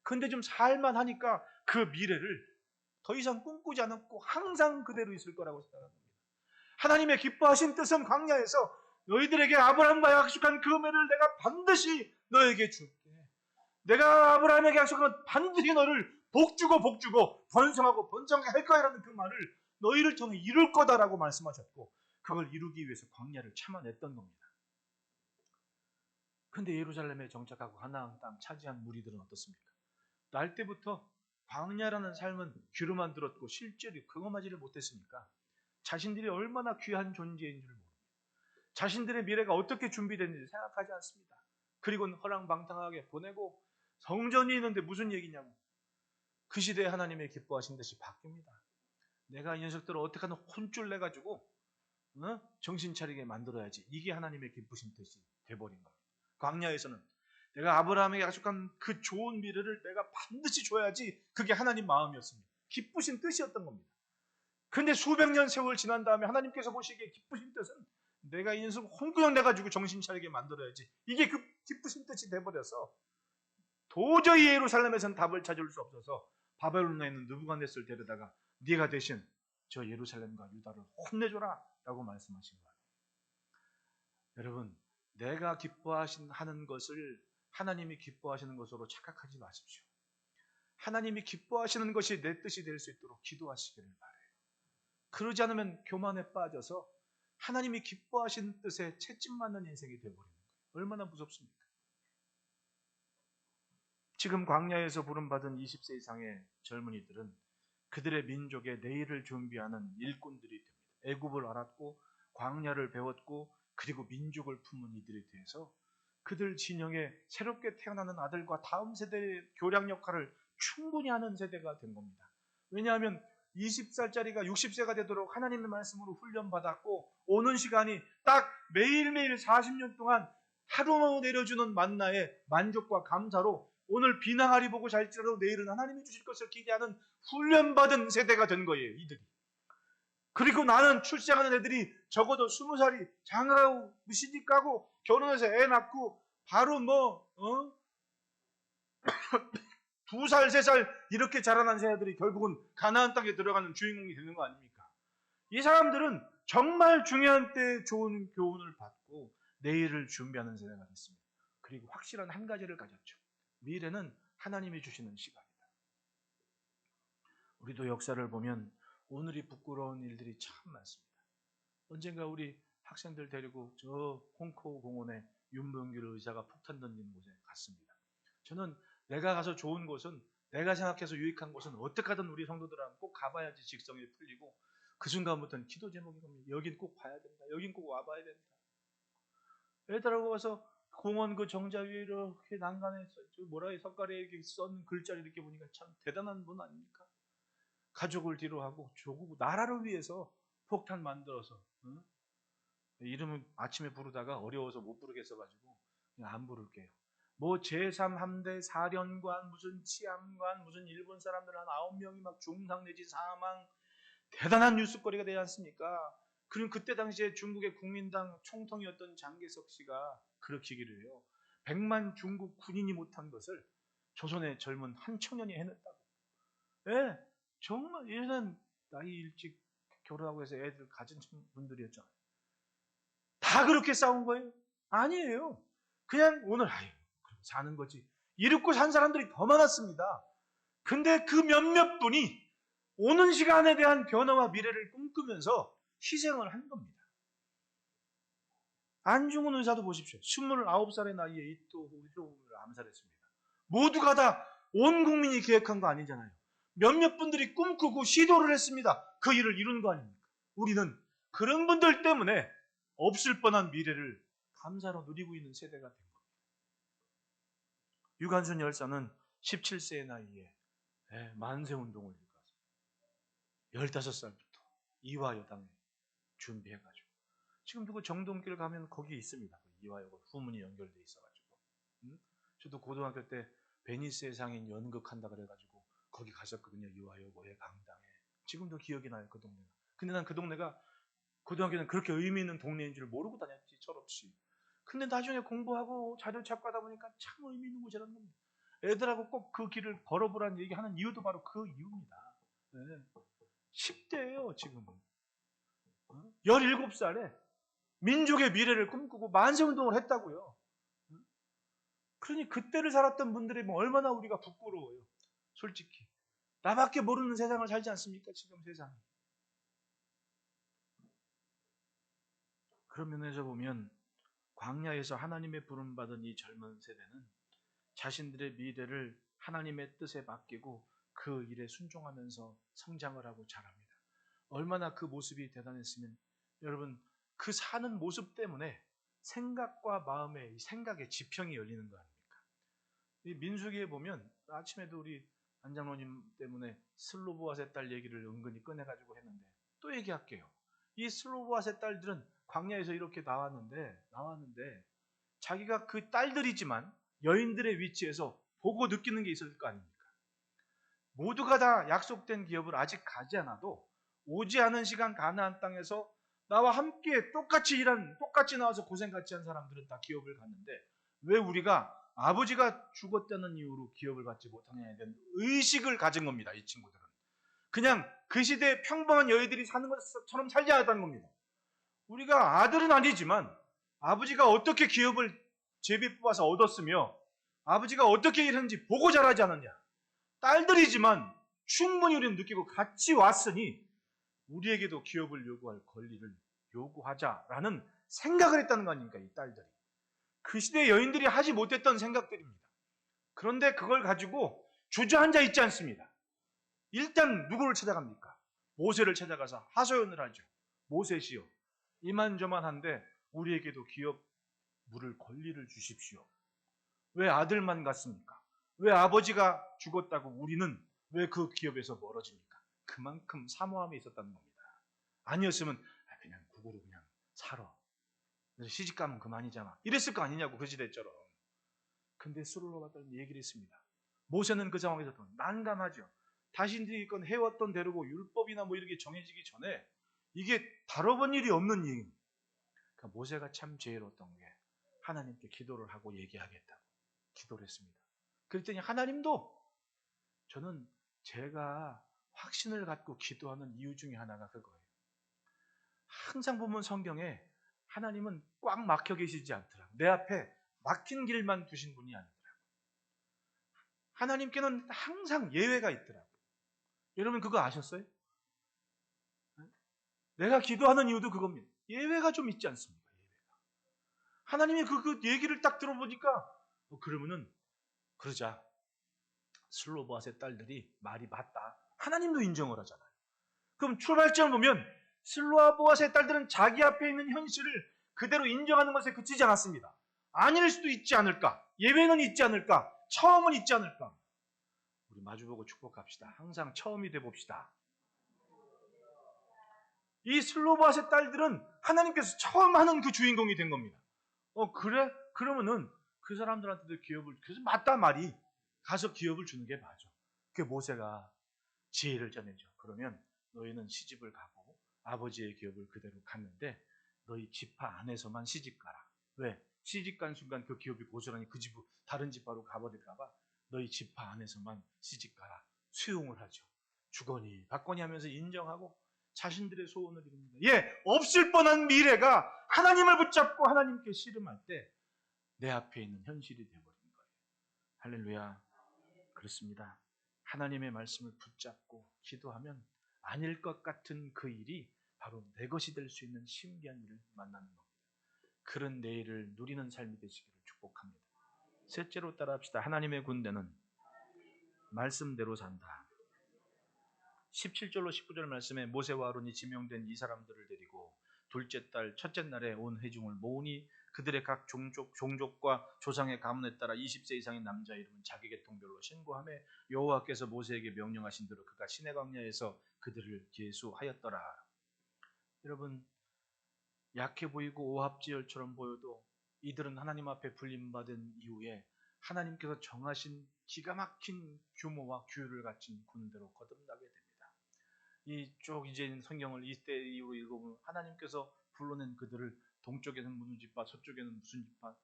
근데 좀 살만 하니까 그 미래를 더 이상 꿈꾸지 않았고 항상 그대로 있을 거라고 생각합니다. 하나님의 기뻐하신 뜻은 광야에서 너희들에게 아브라함과 약속한 그 은혜를 내가 반드시 너에게 줄게. 내가 아브라함에게 약속한 반드시 너를 복주고 번성하고 번성하게 할 거야라는 그 말을 너희를 통해 이룰 거다라고 말씀하셨고 그걸 이루기 위해서 광야를 참아냈던 겁니다. 근데 예루살렘에 정착하고 가나안 땅 차지한 무리들은 어떻습니까? 날 때부터 광야라는 삶은 귀로만 들었고 실제로 경험하지를 못했으니까 자신들이 얼마나 귀한 존재인 줄 모릅니다. 자신들의 미래가 어떻게 준비됐는지 생각하지 않습니다. 그리고는 허랑방탕하게 보내고 성전이 있는데 무슨 얘기냐고. 그 시대에 하나님의 기뻐하신 듯이 바뀝니다. 내가 이 녀석들을 어떻게 하든 혼쭐 내가지고 정신 차리게 만들어야지. 이게 하나님의 기쁘신 뜻이 돼버린 겁니다. 광야에서는 내가 아브라함에게 약속한 그 좋은 미래를 내가 반드시 줘야지. 그게 하나님 마음이었습니다. 기쁘신 뜻이었던 겁니다. 그런데 수백 년 세월 지난 다음에 하나님께서 보시기에 기쁘신 뜻은 내가 이 녀석 홍구형 내가지고 정신 차리게 만들어야지. 이게 그 기쁘신 뜻이 돼버려서 도저히 예루살렘에서는 답을 찾을 수 없어서 바벨론에 있는 느부갓네살을 데려다가 네가 대신 저 예루살렘과 유다를 혼내줘라 라고 말씀하신 거예요. 여러분, 내가 하는 것을 하나님이 기뻐하시는 것으로 착각하지 마십시오. 하나님이 기뻐하시는 것이 내 뜻이 될 수 있도록 기도하시기를 바라요. 그러지 않으면 교만에 빠져서 하나님이 기뻐하신 뜻에 채찍 맞는 인생이 되어버리는 거예요. 얼마나 무섭습니까? 지금 광야에서 부름받은 20세 이상의 젊은이들은 그들의 민족의 내일을 준비하는 일꾼들이 됩니다. 애굽을 알았고 광야를 배웠고 그리고 민족을 품은 이들에 대해서 그들 진영에 새롭게 태어나는 아들과 다음 세대의 교량 역할을 충분히 하는 세대가 된 겁니다. 왜냐하면 20살짜리가 60세가 되도록 하나님의 말씀으로 훈련받았고 오는 시간이 딱 매일매일 40년 동안 하루 내려주는 만나의 만족과 감사로 오늘 비낭아리 보고 잘지라도 내일은 하나님이 주실 것을 기대하는 훈련받은 세대가 된 거예요. 이들이. 그리고 나는 출생하는 애들이 적어도 20살이 장가가고 시집 가고 결혼해서 애 낳고 바로 2살, 3살 이렇게 자라난 새들이 결국은 가나안 땅에 들어가는 주인공이 되는 거 아닙니까? 이 사람들은 정말 중요한 때에 좋은 교훈을 받고 내일을 준비하는 세대가 됐습니다. 그리고 확실한 한 가지를 가졌죠. 미래는 하나님이 주시는 시간이다. 우리도 역사를 보면 오늘이 부끄러운 일들이 참 많습니다. 언젠가 우리 학생들 데리고 저 홍코 공원에 윤봉길 의사가 폭탄 던진 곳에 갔습니다. 저는 내가 가서 좋은 곳은 내가 생각해서 유익한 곳은 어떻게 하든 우리 성도들은 꼭 가봐야지 직성이 풀리고 그 순간부터는 기도 제목이 겁니다. 여긴 꼭 봐야 된다. 여긴 꼭 와봐야 된다. 애들하고 와서 공원 그 정자 위에 이렇게 난간에 석가래에 이렇게 써는 글자를 이렇게 보니까 참 대단한 분 아닙니까? 가족을 뒤로 하고 조국 나라를 위해서 폭탄 만들어서 이름은 아침에 부르다가 어려워서 못 부르겠어가지고 그냥 안 부를게요. 뭐 제3함대 사령관 무슨 치안관 무슨 일본 사람들 한 9명이 막 중상 내지 사망 대단한 뉴스거리가 되지 않습니까? 그럼 그때 당시에 중국의 국민당 총통이었던 장개석 씨가 그렇기를 해요. 100만 중국 군인이 못한 것을 조선의 젊은 한 청년이 해냈다고. 예, 정말 얘는 나이 일찍 결혼하고 해서 애들 가진 분들이었잖아요. 다 그렇게 싸운 거예요? 아니에요. 그냥 오늘 사는 거지. 이렇고 산 사람들이 더 많았습니다. 근데 그 몇몇 분이 오는 시간에 대한 변화와 미래를 꿈꾸면서 희생을 한 겁니다. 안중근 의사도 보십시오. 29살의 나이에 이토를 암살했습니다. 모두가 다 온 국민이 계획한 거 아니잖아요. 몇몇 분들이 꿈꾸고 시도를 했습니다. 그 일을 이룬 거 아닙니까? 우리는 그런 분들 때문에 없을 뻔한 미래를 감사로 누리고 있는 세대가 된 겁니다. 유관순 열사는 17세의 나이에 만세운동을 일으켰습니다. 15살부터 이화여당에 준비해가지고 지금도 그 정동길 가면 거기 있습니다. 이화여고 후문이 연결돼 있어가지고 저도 고등학교 때 베니스의 상인 연극한다 그래가지고 거기 갔었거든요. 이화여고의 강당에. 지금도 기억이 나요. 그 동네가. 근데 난 그 동네가 고등학교는 그렇게 의미 있는 동네인 줄 모르고 다녔지. 철없이. 근데 나중에 공부하고 자료 찾고 하다 보니까 참 의미 있는 곳이라는 겁니다. 애들하고 꼭 그 길을 걸어보라는 얘기하는 이유도 바로 그 이유입니다. 네. 10대예요 지금은. 17살에 민족의 미래를 꿈꾸고 만세운동을 했다고요. 그러니 그때를 살았던 분들이 얼마나 우리가 부끄러워요. 솔직히. 나밖에 모르는 세상을 살지 않습니까? 지금 세상이. 그런 면에서 보면 광야에서 하나님의 부름받은 이 젊은 세대는 자신들의 미래를 하나님의 뜻에 맡기고 그 일에 순종하면서 성장을 하고 자랍니다. 얼마나 그 모습이 대단했으면 여러분 그 사는 모습 때문에 생각과 마음의 생각의 지평이 열리는 거 아닙니까? 이 민수기에 보면 아침에도 우리 안장로님 때문에 슬로보아스의 딸 얘기를 은근히 꺼내가지고 했는데 또 얘기할게요. 이 슬로보아스의 딸들은 광야에서 이렇게 나왔는데 자기가 그 딸들이지만 여인들의 위치에서 보고 느끼는 게 있을 거 아닙니까? 모두가 다 약속된 기업을 아직 가지 않아도 오지 않은 시간 가나안 땅에서 나와 함께 똑같이 나와서 고생 같이 한 사람들은 다 기업을 갔는데 왜 우리가 아버지가 죽었다는 이유로 기업을 받지 못하느냐에 대한 의식을 가진 겁니다. 이 친구들은. 그냥 그 시대에 평범한 여인들이 사는 것처럼 살지 않았다는 겁니다. 우리가 아들은 아니지만 아버지가 어떻게 기업을 제비 뽑아서 얻었으며 아버지가 어떻게 일했는지 보고 자라지 않았냐. 딸들이지만 충분히 우리는 느끼고 같이 왔으니 우리에게도 기업을 요구할 권리를 요구하자라는 생각을 했다는 거 아닙니까? 이 딸들이. 그 시대의 여인들이 하지 못했던 생각들입니다. 그런데 그걸 가지고 주저앉아 있지 않습니다. 일단 누구를 찾아갑니까? 모세를 찾아가서 하소연을 하죠. 모세시여, 이만저만한데 우리에게도 기업 물을 권리를 주십시오. 왜 아들만 갔습니까? 왜 아버지가 죽었다고 우리는 왜 그 기업에서 멀어집니까? 그만큼 사모함이 있었다는 겁니다. 아니었으면 그냥 국으로 그냥 살아. 시집 가면 그만이잖아. 이랬을 거 아니냐고, 그 시대처럼. 근데 스룹바벨은 얘기를 했습니다. 모세는 그 상황에서 난감하죠. 자신들이 이건 해왔던 대로고 율법이나 뭐 이렇게 정해지기 전에 이게 다뤄본 일이 없는 일. 그러니까 모세가 참 지혜로웠던 게 하나님께 기도를 하고 얘기하겠다고 기도를 했습니다. 그랬더니 하나님도, 저는 제가 확신을 갖고 기도하는 이유 중에 하나가 그거예요. 항상 보면 성경에 하나님은 꽉 막혀 계시지 않더라고요. 내 앞에 막힌 길만 두신 분이 아니더라고요. 하나님께는 항상 예외가 있더라고요. 여러분 그거 아셨어요? 내가 기도하는 이유도 그겁니다. 예외가 좀 있지 않습니까? 예외가. 하나님이 그 얘기를 딱 들어보니까 그러면은 그러자. 슬로보앗의 딸들이 말이 맞다. 하나님도 인정을 하잖아요. 그럼 출발점을 보면 슬로보앗의 딸들은 자기 앞에 있는 현실을 그대로 인정하는 것에 그치지 않았습니다. 아닐 수도 있지 않을까? 예외는 있지 않을까? 처음은 있지 않을까? 우리 마주보고 축복합시다. 항상 처음이 돼봅시다. 이 슬로보앗의 딸들은 하나님께서 처음 하는 그 주인공이 된 겁니다. 그래? 그러면은 그 사람들한테도 기업을, 그래서 맞다 말이, 가서 기업을 주는 게 맞아. 그 모세가 지혜를 전해줘. 그러면 너희는 시집을 가고 아버지의 기업을 그대로 갔는데 너희 지파 안에서만 시집 가라. 왜? 시집 간 순간 그 기업이 고스란히 그 집으로 다른 지파로 가버릴까 봐 너희 지파 안에서만 시집 가라. 수용을 하죠. 주거니 받거니 하면서 인정하고 자신들의 소원을 이룹니다. 없을 뻔한 미래가 하나님을 붙잡고 하나님께 씨름할 때 내 앞에 있는 현실이 되어버린 거예요. 할렐루야. 그렇습니다. 하나님의 말씀을 붙잡고 기도하면 아닐 것 같은 그 일이 바로 내 것이 될 수 있는 신기한 일을 만나는 겁니다. 그런 내일을 누리는 삶이 되시기를 축복합니다. 셋째로 따라합시다. 하나님의 군대는 말씀대로 산다. 17절로 19절 말씀에 모세와 아론이 지명된 이 사람들을 데리고 둘째 달 첫째 날에 온 회중을 모으니 그들의 각 종족과 조상의 가문에 따라 20세 이상의 남자 이름은 자기 계통별로 신고하며 여호와께서 모세에게 명령하신 대로 그가 시내 광야에서 그들을 계수하였더라. 여러분, 약해 보이고 오합지열처럼 보여도 이들은 하나님 앞에 불림받은 이후에 하나님께서 정하신 기가 막힌 규모와 규율을 갖춘 군대로 거듭나게 됩니다. 이쪽 이제 성경을 이때 이후로 읽어보면 하나님께서 불러낸 그들을 동쪽에는 무슨 지파, 서쪽에는 무슨 지파,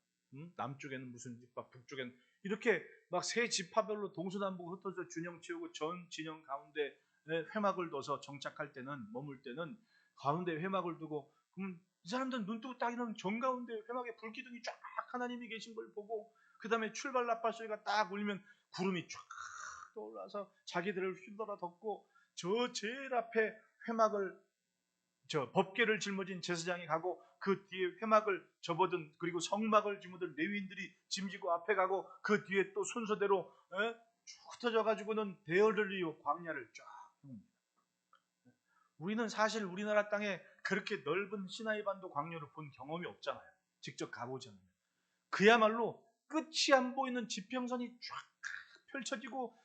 남쪽에는 무슨 지파, 북쪽에는 이렇게 막 세 지파별로 동서남북 흩어져 균형 채우고 전 진영 가운데 회막을 둬서 정착할 때는, 머물 때는 가운데 회막을 두고, 그럼 이 사람들은 눈 뜨고 딱 일어나면 정가운데 회막에 불기둥이 쫙 하나님이 계신 걸 보고, 그 다음에 출발 나팔 소리가 딱 울리면 구름이 쫙 떠올라서 자기들을 휘돌아 덮고, 저 제일 앞에 회막을, 법궤를 짊어진 제사장이 가고 그 뒤에 회막을 접어든, 그리고 성막을 짊어든 레위인들이 짐지고 앞에 가고, 그 뒤에 또 순서대로 쭉 흩어져 가지고는 대열을 이어 광야를 쫙 펴니다. 우리는 사실 우리나라 땅에 그렇게 넓은 시나이반도 광야를 본 경험이 없잖아요. 직접 가보지 않으면. 그야말로 끝이 안 보이는 지평선이 쫙 펼쳐지고,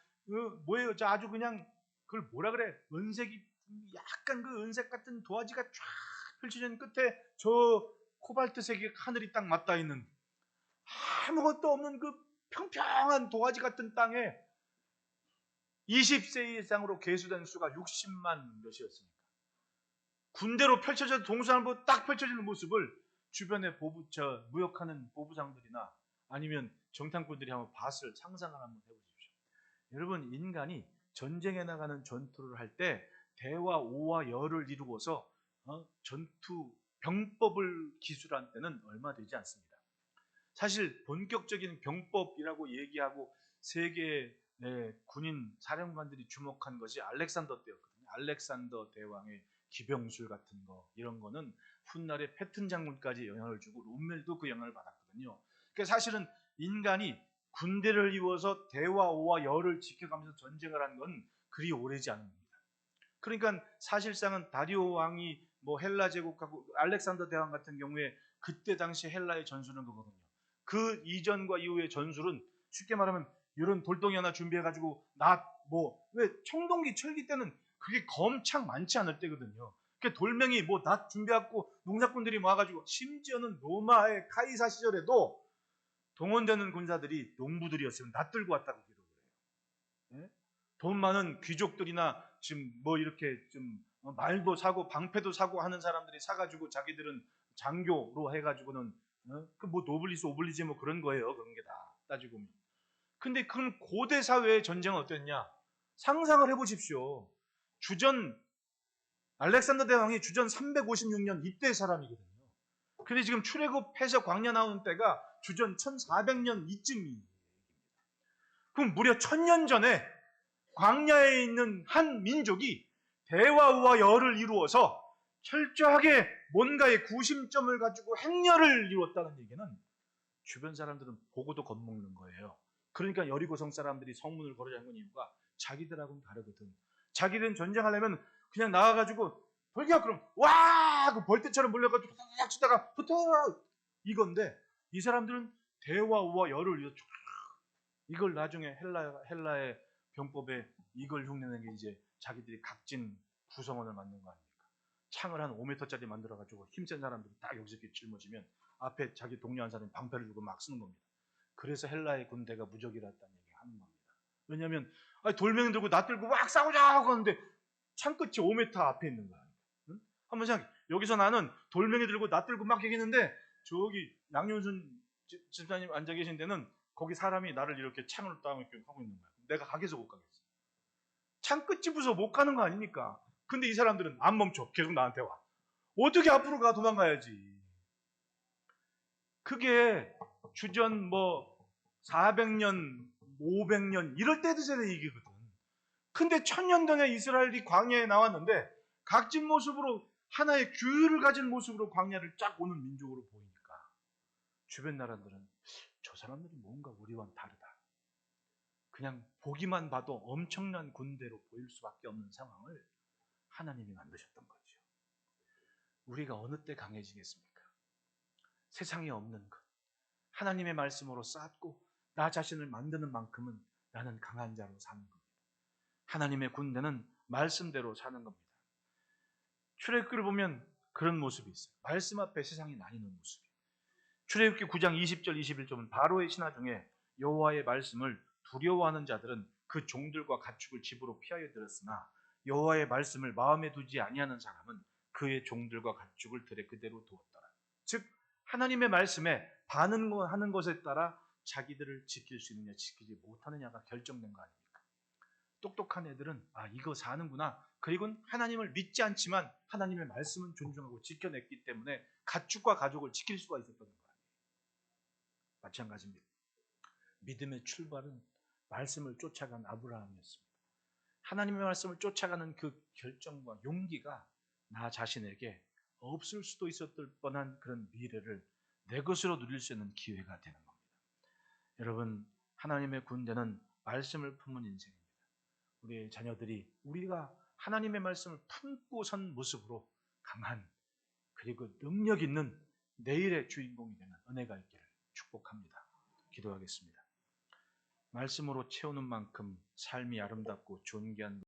뭐예요? 아주 그냥 그걸 뭐라 그래? 은색이, 약간 그 은색 같은 도화지가 쫙 펼쳐진 끝에 저 코발트색의 하늘이 딱 맞닿아 있는, 아무것도 없는 그 평평한 도화지 같은 땅에 20세 이상으로 계수된 수가 60만 몇이었습니까? 군대로 펼쳐져 동서남북 딱 펼쳐지는 모습을 주변에 무역하는 보부상들이나 아니면 정탐꾼들이 한번 상상을 한번 해보십시오. 여러분, 인간이 전쟁에 나가는 전투를 할 때 대와 오와 열을 이루어서 전투 병법을 기술한 때는 얼마 되지 않습니다. 사실 본격적인 병법이라고 얘기하고 세계 군인 사령관들이 주목한 것이 알렉산더 때였거든요. 알렉산더 대왕의 기병술 같은 거, 이런 거는 훗날에 패튼 장군까지 영향을 주고 롬멜도 그 영향을 받았거든요. 그러니까 사실은 인간이 군대를 이루어서 대와 오와 열을 지켜가면서 전쟁을 한 건 그리 오래지 않습니다. 그러니까 사실상은 다리오 왕이 뭐 헬라 제국하고 알렉산더 대왕 같은 경우에 그때 당시 헬라의 전술은 그거거든요. 그 이전과 이후의 전술은 쉽게 말하면 이런 돌덩이 하나 준비해가지고 왜 청동기 철기 때는 그게 검창 많지 않을 때거든요. 그 돌멩이 낫 준비해갖고 농사꾼들이 모아가지고 심지어는 로마의 카이사 시절에도 동원되는 군사들이 농부들이었으면 낫 들고 왔다고 기록을 해요. 예? 돈 많은 귀족들이나 지금 이렇게 좀 말도 사고 방패도 사고 하는 사람들이 사가지고 자기들은 장교로 해가지고는 노블리스 오블리지 그런 거예요. 그런 게 다 따지고 보면. 근데 그럼 고대 사회의 전쟁은 어땠냐? 상상을 해보십시오. 주전 알렉산더 대왕이 주전 356년 이때 사람이거든요. 근데 지금 출애굽해서 광야 나오는 때가 주전 1400년 이쯤이에요. 그럼 무려 1000년 전에 광야에 있는 한 민족이 대화와 열을 이루어서 철저하게 뭔가의 구심점을 가지고 행렬을 이루었다는 얘기는 주변 사람들은 보고도 겁먹는 거예요. 그러니까 여리고성 사람들이 성문을 걸어 잠근 이유가 자기들하고는 다르거든. 자기들은 전쟁하려면 그냥 나와가지고 벌기야 그럼 와 하고 벌떼처럼 몰려가지고 탁 치다가 붙어 이건데 이 사람들은 대화와 열을 이루어 이걸 나중에 헬라의 병법에 이걸 흉내낸 게 이제 자기들이 각진 구성원을 만든 거 아닙니까? 창을 한 5m짜리 만들어가지고 힘센 사람들이 딱 여기서 이렇게 짊어지면 앞에 자기 동료한 사람이 방패를 들고 막 쓰는 겁니다. 그래서 헬라의 군대가 무적이랐다는 얘기 하는 겁니다. 왜냐하면 돌멩이 들고 나 들고 막 싸우자 하고 하는데 창끝이 5m 앞에 있는 거야. 응? 한번 생각해. 여기서 나는 돌멩이 들고 나 들고 막 얘기했는데 저기 양윤순 집사님 앉아 계신 데는 거기 사람이 나를 이렇게 창을 딱 이렇게 하고 있는 거야. 내가 가겠어 못 가겠어. 창끝이 부서 못 가는 거 아닙니까? 근데 이 사람들은 안 멈춰. 계속 나한테 와. 어떻게 앞으로 가? 도망가야지. 그게 주전 400년, 500년 이럴 때 되는 얘기거든. 근데 1000년 전에 이스라엘이 광야에 나왔는데 각진 모습으로 하나의 규율을 가진 모습으로 광야를 쫙 오는 민족으로 보이니까 주변 나라들은 저 사람들이 뭔가 우리와는 다르다. 그냥 보기만 봐도 엄청난 군대로 보일 수밖에 없는 상황을 하나님이 만드셨던 거죠. 우리가 어느 때 강해지겠습니까? 세상에 없는 것. 하나님의 말씀으로 쌓고 나 자신을 만드는 만큼은 나는 강한 자로 사는 겁니다. 하나님의 군대는 말씀대로 사는 겁니다. 출애굽기를 보면 그런 모습이 있어요. 말씀 앞에 세상이 나뉘는 모습이에요. 출애굽기 9장 20절 21절은 바로의 신하 중에 여호와의 말씀을 두려워하는 자들은 그 종들과 가축을 집으로 피하여 들었으나 여호와의 말씀을 마음에 두지 아니하는 사람은 그의 종들과 가축을 들에 그대로 두었더라. 즉 하나님의 말씀에 반응하는 것에 따라 자기들을 지킬 수 있느냐 지키지 못하느냐가 결정된 거 아닙니까? 똑똑한 애들은 이거 사는구나. 그리고 하나님을 믿지 않지만 하나님의 말씀은 존중하고 지켜냈기 때문에 가축과 가족을 지킬 수가 있었던 거예요. 마찬가지입니다. 믿음의 출발은 말씀을 쫓아간 아브라함이었습니다. 하나님의 말씀을 쫓아가는 그 결정과 용기가 나 자신에게 없을 수도 있었을 뻔한 그런 미래를 내 것으로 누릴 수 있는 기회가 되는 겁니다. 여러분, 하나님의 군대는 말씀을 품은 인생입니다. 우리의 자녀들이 우리가 하나님의 말씀을 품고 선 모습으로 강한 그리고 능력 있는 내일의 주인공이 되는 은혜가 있기를 축복합니다. 기도하겠습니다. 말씀으로 채우는 만큼 삶이 아름답고 존귀한